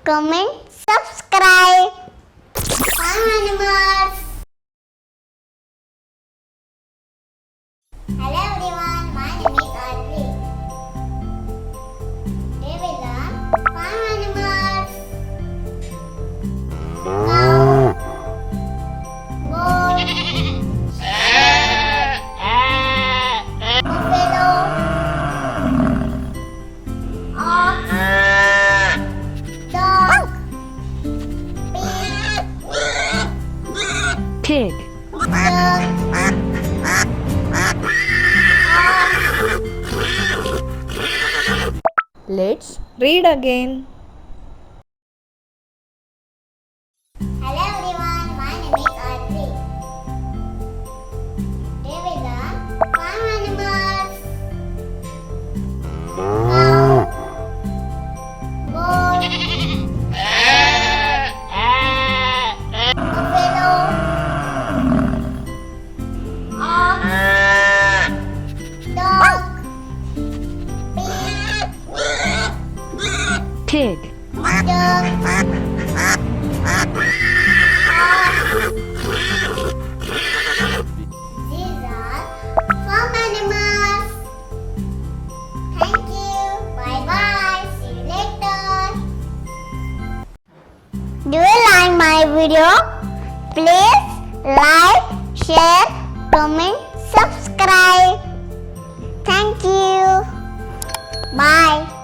comment, subscribe. Farm animals. Hello everyone, my name is Adri. Today we learn farm animals. Cow, bull, buffalo, ox, dog, Pig, duck, let's read again. Hello everyone, my name is Adri. Today we learn farm animals. Cow, bull, buffalo, ox, dog, Pig, duck, These are farm animals. Thank you. Bye bye. See you later. Do you like my video? Please like, share, comment, subscribe. Thank you. Bye.